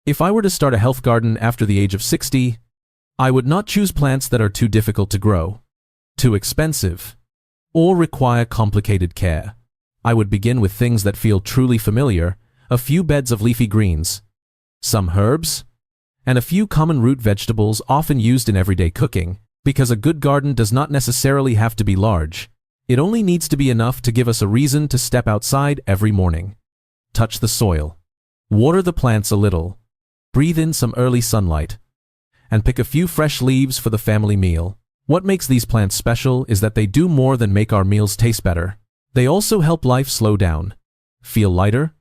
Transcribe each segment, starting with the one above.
If I were to start a health garden after the age of 60, I would not choose plants that are too difficult to grow, too expensive, or require complicated care. I would begin with things that feel truly familiar, a few beds of leafy greens, some herbs, and a few common root vegetables often used in everyday cooking, because a good garden does not necessarily have to be large. It only needs to be enough to give us a reason to step outside every morning. Touch the soil. Water the plants a little. Breathe in some early sunlight. And pick a few fresh leaves for the family meal. What makes these plants special is that they do more than make our meals taste better. They also help life slow down, feel lighter,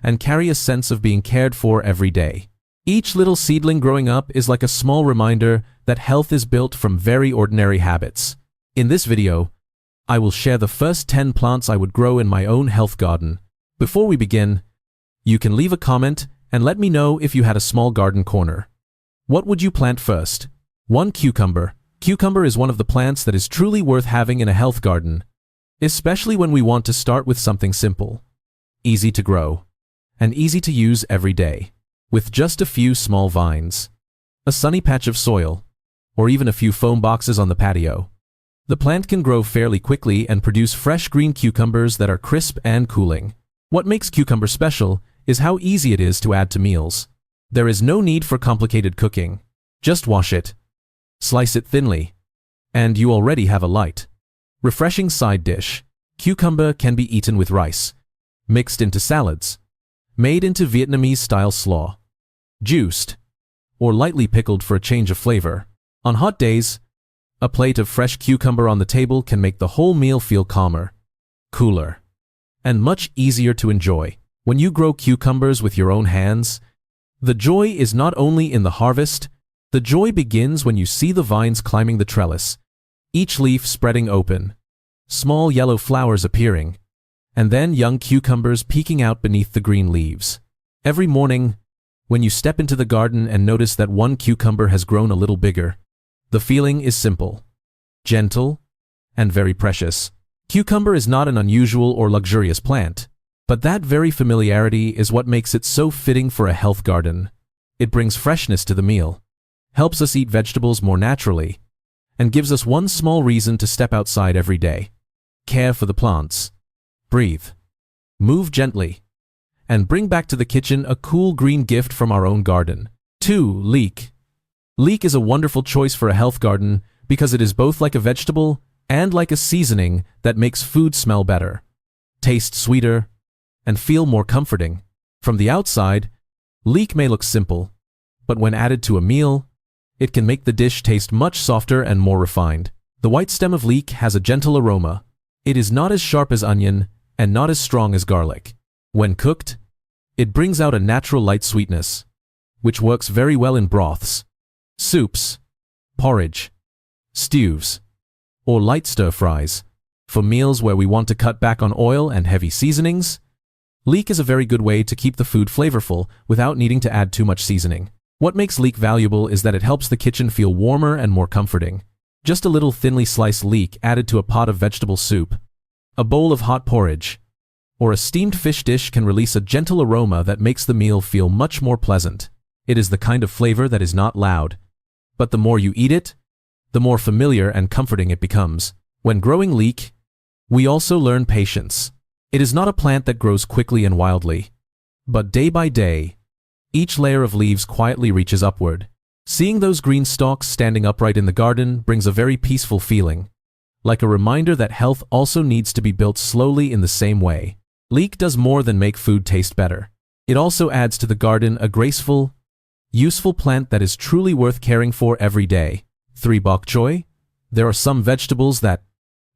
and carry a sense of being cared for every day. Each little seedling growing up is like a small reminder that health is built from very ordinary habits. In this video, I will share the first 10 plants I would grow in my own health garden. Before we begin, you can leave a comment and let me know if you had a small garden corner. What would you plant first? 1. Cucumber. Cucumber is one of the plants that is truly worth having in a health garden, especially when we want to start with something simple, easy to grow, and easy to use every day. With just a few small vines, a sunny patch of soil, or even a few foam boxes on the patio, the plant can grow fairly quickly and produce fresh green cucumbers that are crisp and cooling. What makes cucumber special is how easy it is to add to meals. There is no need for complicated cooking. Just wash it, slice it thinly, and you already have a light, refreshing side dish. Cucumber can be eaten with rice, mixed into salads, made into Vietnamese-style slaw, juiced, or lightly pickled for a change of flavor. On hot days, a plate of fresh cucumber on the table can make the whole meal feel calmer, cooler, and much easier to enjoy. When you grow cucumbers with your own hands, the joy is not only in the harvest, the joy begins when you see the vines climbing the trellis, each leaf spreading open, small yellow flowers appearing, and then young cucumbers peeking out beneath the green leaves. Every morning, when you step into the garden and notice that one cucumber has grown a little bigger, the feeling is simple, gentle, and very precious. Cucumber is not an unusual or luxurious plant, but that very familiarity is what makes it so fitting for a health garden. It brings freshness to the meal, helps us eat vegetables more naturally, and gives us one small reason to step outside every day. Care for the plants. Breathe. Move gently. And bring back to the kitchen a cool green gift from our own garden. 2. Leek. Leek is a wonderful choice for a health garden because it is both like a vegetable and like a seasoning that makes food smell better, taste sweeter, and feel more comforting. From the outside, leek may look simple, but when added to a meal, it can make the dish taste much softer and more refined. The white stem of leek has a gentle aroma. It is not as sharp as onion and not as strong as garlic. When cooked, it brings out a natural light sweetness, which works very well in broths, soups, porridge, stews, or light stir-fries. For meals where we want to cut back on oil and heavy seasonings, leek is a very good way to keep the food flavorful without needing to add too much seasoning. What makes leek valuable is that it helps the kitchen feel warmer and more comforting. Just a little thinly sliced leek added to a pot of vegetable soup, a bowl of hot porridge, or a steamed fish dish can release a gentle aroma that makes the meal feel much more pleasant. It is the kind of flavor that is not loud, but the more you eat it, the more familiar and comforting it becomes. When growing leek, we also learn patience. It is not a plant that grows quickly and wildly, but day by day, each layer of leaves quietly reaches upward. Seeing those green stalks standing upright in the garden brings a very peaceful feeling, like a reminder that health also needs to be built slowly in the same way. Leek does more than make food taste better. It also adds to the garden a graceful, useful plant that is truly worth caring for every day. 3. Bok choy. There are some vegetables that,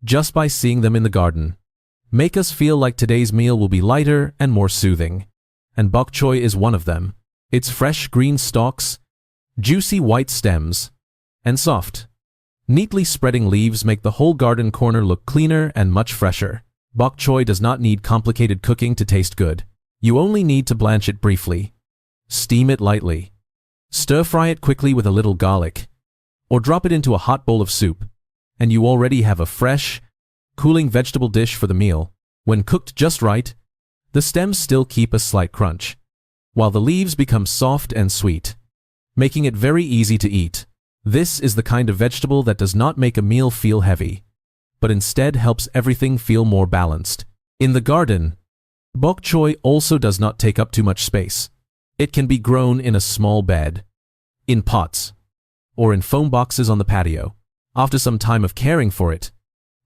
just by seeing them in the garden, make us feel like today's meal will be lighter and more soothing. And bok choy is one of them. Its fresh green stalks, juicy white stems, and soft, neatly spreading leaves make the whole garden corner look cleaner and much fresher. Bok choy does not need complicated cooking to taste good. You only need to blanch it briefly, steam it lightly, stir-fry it quickly with a little garlic, or drop it into a hot bowl of soup, and you already have a fresh, cooling vegetable dish for the meal. When cooked just right, the stems still keep a slight crunch, while the leaves become soft and sweet, making it very easy to eat. This is the kind of vegetable that does not make a meal feel heavy, but instead helps everything feel more balanced. In the garden, bok choy also does not take up too much space. It can be grown in a small bed, in pots, or in foam boxes on the patio. After some time of caring for it,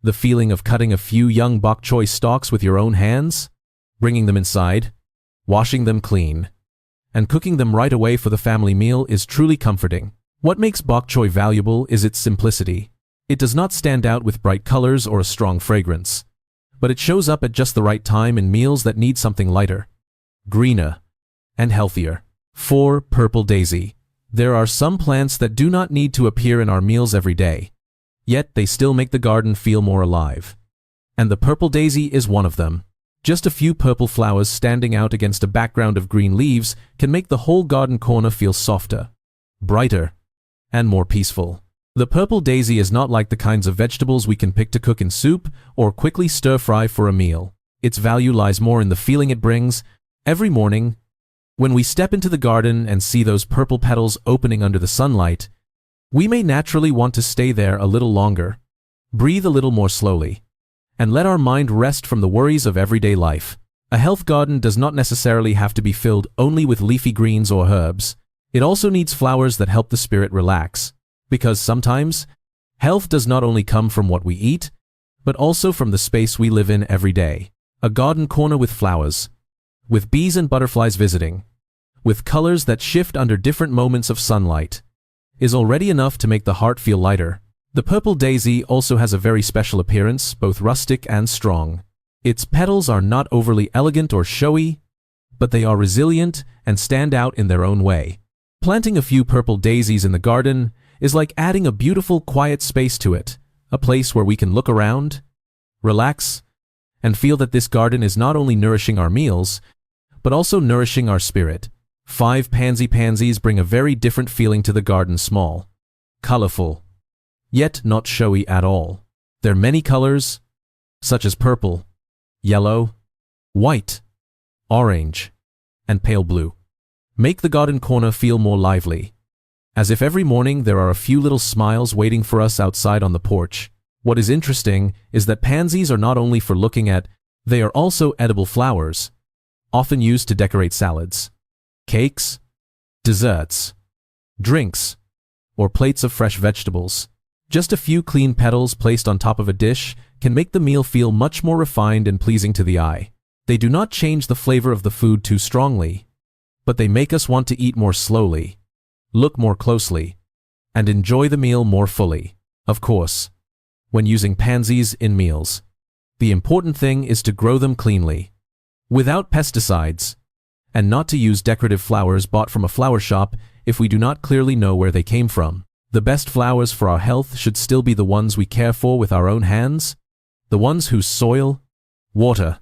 the feeling of cutting a few young bok choy stalks with your own hands, bringing them inside, washing them clean, and cooking them right away for the family meal is truly comforting. What makes bok choy valuable is its simplicity. It does not stand out with bright colors or a strong fragrance, but it shows up at just the right time in meals that need something lighter, greener, and healthier. 4. Purple daisy. There are some plants that do not need to appear in our meals every day, yet they still make the garden feel more alive. And the purple daisy is one of them. Just a few purple flowers standing out against a background of green leaves can make the whole garden corner feel softer, brighter, and more peaceful. The purple daisy is not like the kinds of vegetables we can pick to cook in soup or quickly stir-fry for a meal. Its value lies more in the feeling it brings. Every morning, when we step into the garden and see those purple petals opening under the sunlight, we may naturally want to stay there a little longer, breathe a little more slowly, and let our mind rest from the worries of everyday life. A health garden does not necessarily have to be filled only with leafy greens or herbs. It also needs flowers that help the spirit relax, because sometimes health does not only come from what we eat, but also from the space we live in every day. A garden corner with flowers, with bees and butterflies visiting, with colors that shift under different moments of sunlight, is already enough to make the heart feel lighter. The purple daisy also has a very special appearance, both rustic and strong. Its petals are not overly elegant or showy, but they are resilient and stand out in their own way. Planting a few purple daisies in the garden is like adding a beautiful, quiet space to it, a place where we can look around, relax, and feel that this garden is not only nourishing our meals, but also nourishing our spirit. 5. Pansies bring a very different feeling to the garden. Small, colorful, yet not showy at all. Their many colors, such as purple, yellow, white, orange, and pale blue, make the garden corner feel more lively, as if every morning there are a few little smiles waiting for us outside on the porch. What is interesting is that pansies are not only for looking at, they are also edible flowers, often used to decorate salads, cakes, desserts, drinks, or plates of fresh vegetables. Just a few clean petals placed on top of a dish can make the meal feel much more refined and pleasing to the eye. They do not change the flavor of the food too strongly, but they make us want to eat more slowly, look more closely, and enjoy the meal more fully. Of course, when using pansies in meals, the important thing is to grow them cleanly, without pesticides, and not to use decorative flowers bought from a flower shop if we do not clearly know where they came from. The best flowers for our health should still be the ones we care for with our own hands, the ones whose soil, water,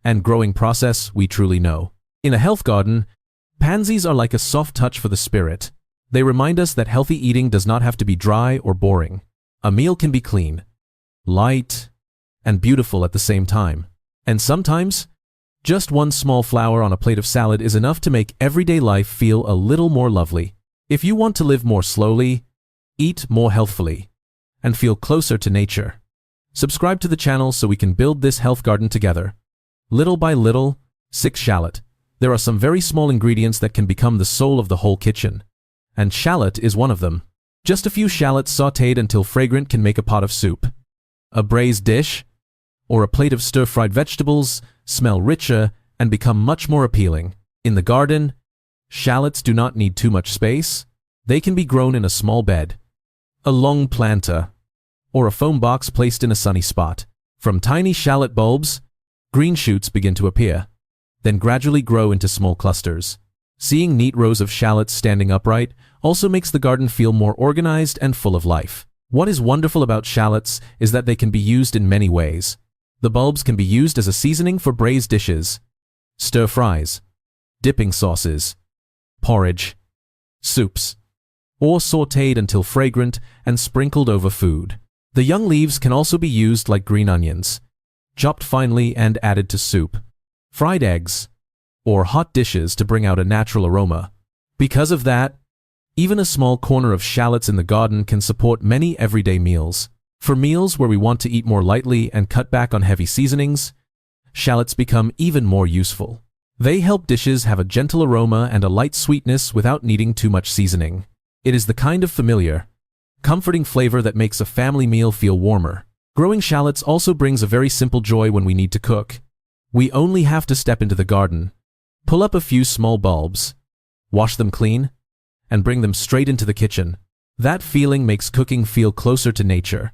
and growing process we truly know. In a health garden, pansies are like a soft touch for the spirit. They remind us that healthy eating does not have to be dry or boring. A meal can be clean, light, and beautiful at the same time. And sometimes, just one small flower on a plate of salad is enough to make everyday life feel a little more lovely. If you want to live more slowly, eat more healthfully, and feel closer to nature, subscribe to the channel so we can build this health garden together. Little by little. 6. Shallot. There are some very small ingredients that can become the soul of the whole kitchen, and shallot is one of them. Just a few shallots sautéed until fragrant can make a pot of soup, a braised dish, or a plate of stir-fried vegetables smell richer and become much more appealing. In the garden, shallots do not need too much space. They can be grown in a small bed, a long planter, or a foam box placed in a sunny spot. From tiny shallot bulbs, green shoots begin to appear, then gradually grow into small clusters. Seeing neat rows of shallots standing upright also makes the garden feel more organized and full of life. What is wonderful about shallots is that they can be used in many ways. The bulbs can be used as a seasoning for braised dishes, stir-fries, dipping sauces, porridge, soups, or sautéed until fragrant and sprinkled over food. The young leaves can also be used like green onions, chopped finely and added to soup, fried eggs, or hot dishes to bring out a natural aroma. Because of that, even a small corner of shallots in the garden can support many everyday meals. For meals where we want to eat more lightly and cut back on heavy seasonings, shallots become even more useful. They help dishes have a gentle aroma and a light sweetness without needing too much seasoning. It is the kind of familiar, comforting flavor that makes a family meal feel warmer. Growing shallots also brings a very simple joy when we need to cook. We only have to step into the garden, pull up a few small bulbs, wash them clean, and bring them straight into the kitchen. That feeling makes cooking feel closer to nature,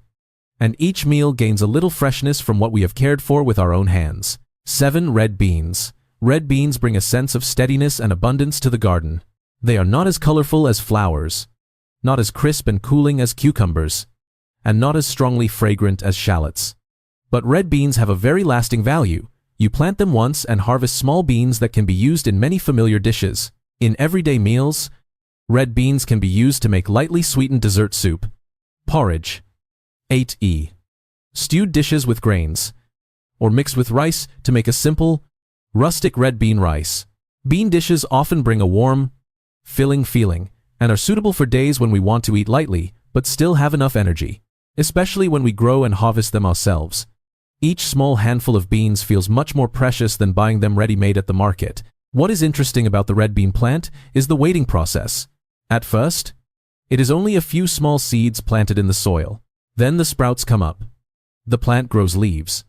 and each meal gains a little freshness from what we have cared for with our own hands. 7. Red beans. Red beans bring a sense of steadiness and abundance to the garden. They are not as colorful as flowers, not as crisp and cooling as cucumbers, and not as strongly fragrant as shallots. But red beans have a very lasting value. You plant them once and harvest small beans that can be used in many familiar dishes. In everyday meals, red beans can be used to make lightly sweetened dessert soup, porridge. 8. Stewed dishes with grains, or mixed with rice to make a simple, rustic red bean rice. Bean dishes often bring a warm, filling feeling, and are suitable for days when we want to eat lightly, but still have enough energy, especially when we grow and harvest them ourselves. Each small handful of beans feels much more precious than buying them ready-made at the market. What is interesting about the red bean plant is the waiting process. At first, it is only a few small seeds planted in the soil. Then the sprouts come up. The plant grows leaves,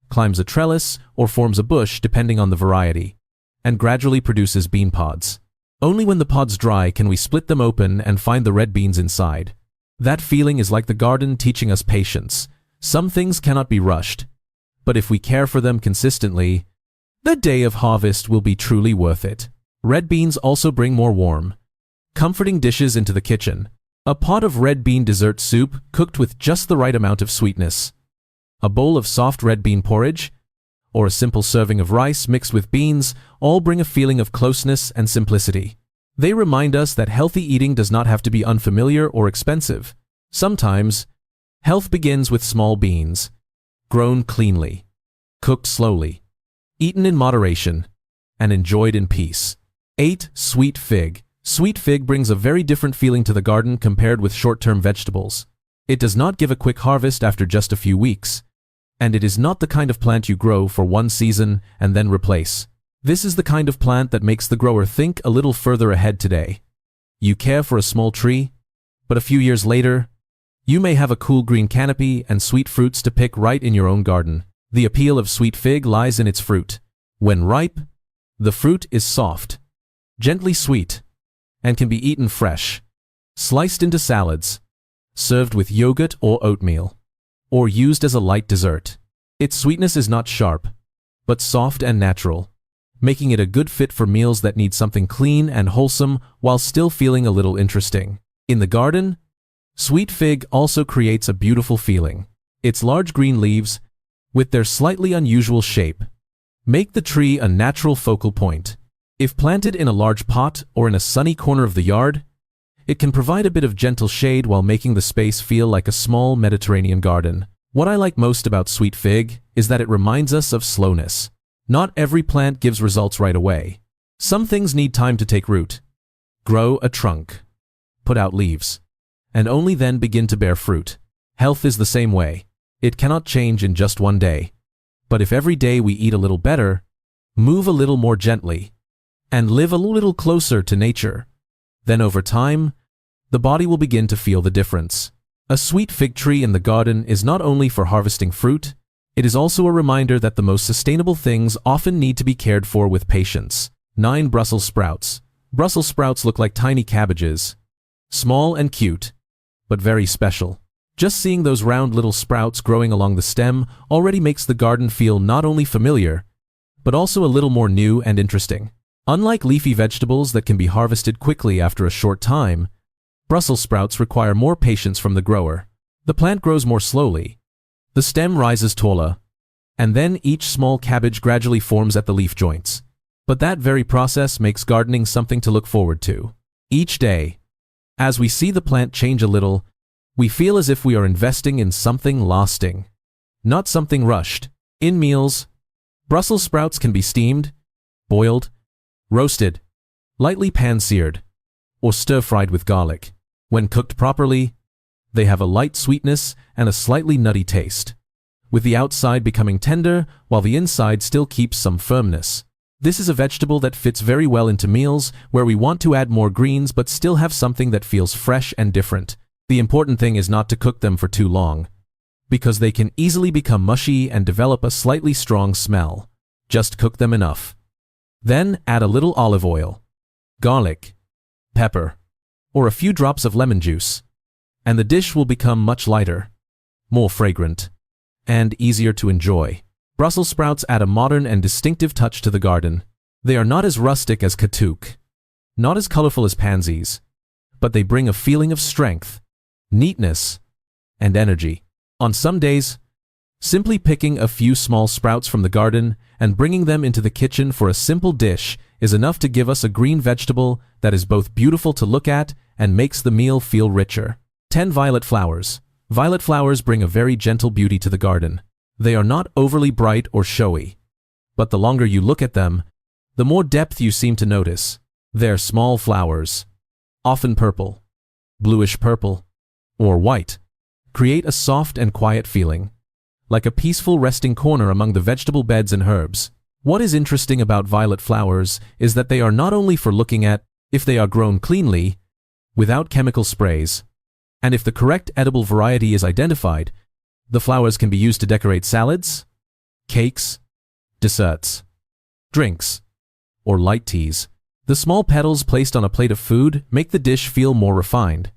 climbs a trellis, or forms a bush depending on the variety, and gradually produces bean pods. Only when the pods dry can we split them open and find the red beans inside. That feeling is like the garden teaching us patience. Some things cannot be rushed, but if we care for them consistently, the day of harvest will be truly worth it. Red beans also bring more warm, comforting dishes into the kitchen. A pot of red bean dessert soup cooked with just the right amount of sweetness, a bowl of soft red bean porridge, or a simple serving of rice mixed with beans all bring a feeling of closeness and simplicity. They remind us that healthy eating does not have to be unfamiliar or expensive. Sometimes, health begins with small beans, grown cleanly, cooked slowly, eaten in moderation, and enjoyed in peace. 8. Sweet fig. Sweet fig brings a very different feeling to the garden compared with short-term vegetables. It does not give a quick harvest after just a few weeks, and it is not the kind of plant you grow for one season and then replace. This is the kind of plant that makes the grower think a little further ahead today. You care for a small tree, but a few years later, you may have a cool green canopy and sweet fruits to pick right in your own garden. The appeal of sweet fig lies in its fruit. When ripe, the fruit is soft, gently sweet, and can be eaten fresh, sliced into salads, served with yogurt or oatmeal, or used as a light dessert. Its sweetness is not sharp, but soft and natural, making it a good fit for meals that need something clean and wholesome while still feeling a little interesting. In the garden, sweet fig also creates a beautiful feeling. Its large green leaves, with their slightly unusual shape, make the tree a natural focal point. If planted in a large pot or in a sunny corner of the yard, it can provide a bit of gentle shade while making the space feel like a small Mediterranean garden. What I like most about sweet fig is that it reminds us of slowness. Not every plant gives results right away. Some things need time to take root, grow a trunk, put out leaves, and only then begin to bear fruit. Health is the same way. It cannot change in just one day. But if every day we eat a little better, move a little more gently, and live a little closer to nature, then over time, the body will begin to feel the difference. A sweet fig tree in the garden is not only for harvesting fruit, it is also a reminder that the most sustainable things often need to be cared for with patience. 9. Brussels sprouts. Brussels sprouts look like tiny cabbages, small and cute, but very special. Just seeing those round little sprouts growing along the stem already makes the garden feel not only familiar, but also a little more new and interesting. Unlike leafy vegetables that can be harvested quickly after a short time, Brussels sprouts require more patience from the grower. The plant grows more slowly, the stem rises taller, and then each small cabbage gradually forms at the leaf joints. But that very process makes gardening something to look forward to. Each day, as we see the plant change a little, we feel as if we are investing in something lasting, not something rushed. In meals, Brussels sprouts can be steamed, boiled, roasted, lightly pan-seared, or stir-fried with garlic. When cooked properly, they have a light sweetness and a slightly nutty taste, with the outside becoming tender while the inside still keeps some firmness. This is a vegetable that fits very well into meals where we want to add more greens but still have something that feels fresh and different. The important thing is not to cook them for too long, because they can easily become mushy and develop a slightly strong smell. Just cook them enough. Then add a little olive oil, garlic, pepper, or a few drops of lemon juice, and the dish will become much lighter, more fragrant, and easier to enjoy. Brussels sprouts add a modern and distinctive touch to the garden. They are not as rustic as katuk, not as colorful as pansies, but they bring a feeling of strength, neatness, and energy. On some days, simply picking a few small sprouts from the garden and bringing them into the kitchen for a simple dish is enough to give us a green vegetable that is both beautiful to look at and makes the meal feel richer. 10 violet flowers. Violet flowers bring a very gentle beauty to the garden. They are not overly bright or showy, but the longer you look at them, the more depth you seem to notice. They're small flowers, often purple, bluish purple, or white, create a soft and quiet feeling, like a peaceful resting corner among the vegetable beds and herbs. What is interesting about violet flowers is that they are not only for looking at, if they are grown cleanly, without chemical sprays, and if the correct edible variety is identified, the flowers can be used to decorate salads, cakes, desserts, drinks, or light teas. The small petals placed on a plate of food make the dish feel more refined,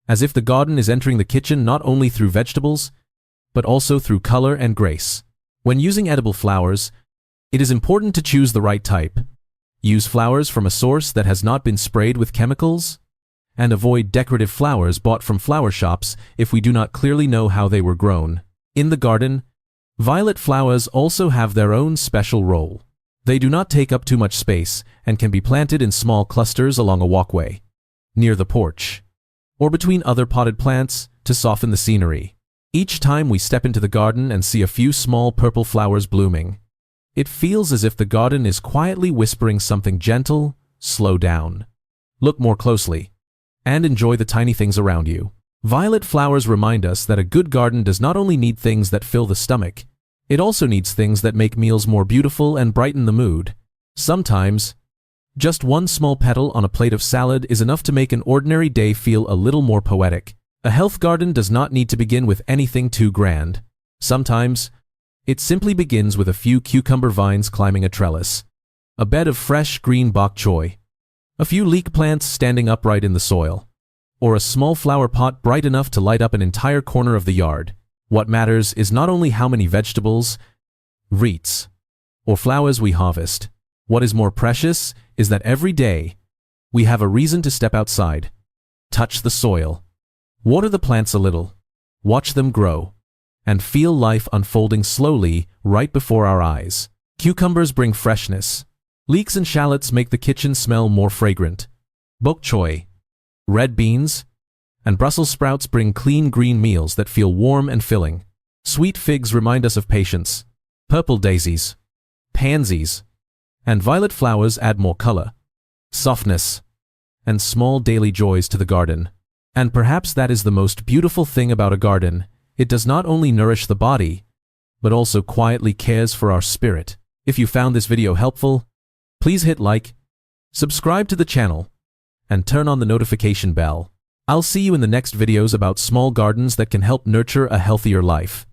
as if the garden is entering the kitchen not only through vegetables, but also through color and grace. When using edible flowers, it is important to choose the right type. Use flowers from a source that has not been sprayed with chemicals, and avoid decorative flowers bought from flower shops if we do not clearly know how they were grown. In the garden, violet flowers also have their own special role. They do not take up too much space and can be planted in small clusters along a walkway, near the porch, or between other potted plants to soften the scenery. Each time we step into the garden and see a few small purple flowers blooming, it feels as if the garden is quietly whispering something gentle. Slow down, look more closely, and enjoy the tiny things around you. Violet flowers remind us that a good garden does not only need things that fill the stomach, it also needs things that make meals more beautiful and brighten the mood. Sometimes, just one small petal on a plate of salad is enough to make an ordinary day feel a little more poetic. A health garden does not need to begin with anything too grand. Sometimes, it simply begins with a few cucumber vines climbing a trellis, a bed of fresh green bok choy, a few leek plants standing upright in the soil, or a small flower pot bright enough to light up an entire corner of the yard. What matters is not only how many vegetables, wreaths, or flowers we harvest. What is more precious is that every day we have a reason to step outside, touch the soil, water the plants a little, watch them grow, and feel life unfolding slowly right before our eyes. Cucumbers bring freshness. Leeks and shallots make the kitchen smell more fragrant. Bok choy, red beans, and Brussels sprouts bring clean green meals that feel warm and filling. Sweet figs remind us of patience. Purple daisies, pansies, and violet flowers add more color, softness, and small daily joys to the garden. And perhaps that is the most beautiful thing about a garden. It does not only nourish the body, but also quietly cares for our spirit. If you found this video helpful, please hit like, subscribe to the channel, and turn on the notification bell. I'll see you in the next videos about small gardens that can help nurture a healthier life.